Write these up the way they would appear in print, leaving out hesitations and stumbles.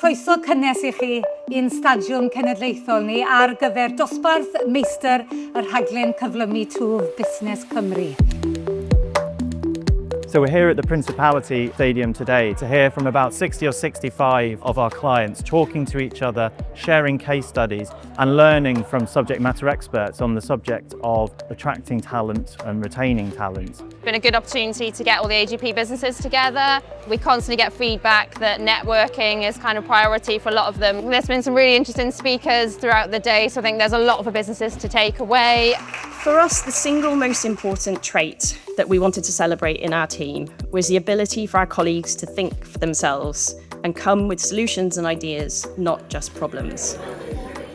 croeso cynnes I chi i'n stadiwm cenedlaethol ni ar gyfer dosbarth meistr y Rhaglen Cyflymu Twf Busnes Cymru. So we're here at the Principality Stadium today to hear from about 60 or 65 of our clients, talking to each other, sharing case studies and learning from subject matter experts on the subject of attracting talent and retaining talent. It's been a good opportunity to get all the AGP businesses together. We constantly get feedback that networking is kind of priority for a lot of them. There's been some really interesting speakers throughout the day, so I think there's a lot for businesses to take away. For us, the single most important trait that we wanted to celebrate in our team was the ability for our colleagues to think for themselves and come with solutions and ideas, not just problems.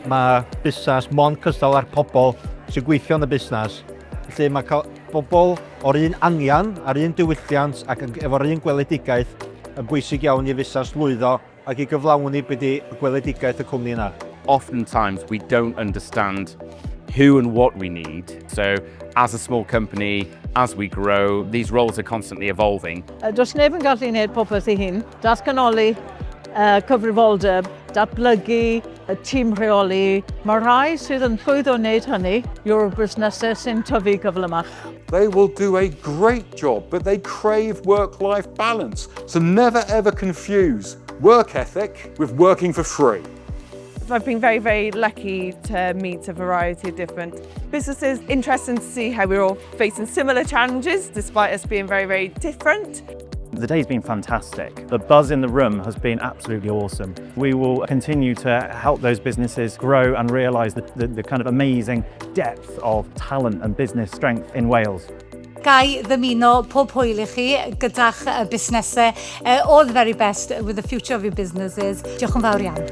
Mae busnes mond cystal â'r pobl sy'n gweithio yn y busnes. Felly mae cael pobl o'r un angen, ar un diwylliant ac efo'r un gweledigaeth yn bwysig iawn I busnes lwyddo ac I gyflawni beth I gweledigaeth y cwmni yna. Oftentimes we don't understand who and what we need. So as a small company, as we grow, these roles are constantly evolving. Does neb yn gallu gwneud popeth I hun. Datganoli, cyfrifoldeb, ddatblygu, tîm rheoli. Mae rhai sydd yn llwyddo wneud hynny yw'r busnesau sy'n tyfu gyflymach. They will do a great job, but they crave work-life balance. So never ever confuse work ethic with working for free. I've been very lucky to meet a variety of different businesses. Interesting to see how we're all facing similar challenges despite us being very different. The day's been fantastic. The buzz in the room has been absolutely awesome. We will continue to help those businesses grow and realise the kind of amazing depth of talent and business strength in Wales. Gai ddymuno pob hwyl I chi gyda'ch busnesau. All the very best with the future of your businesses. Diolch yn fawr iawn.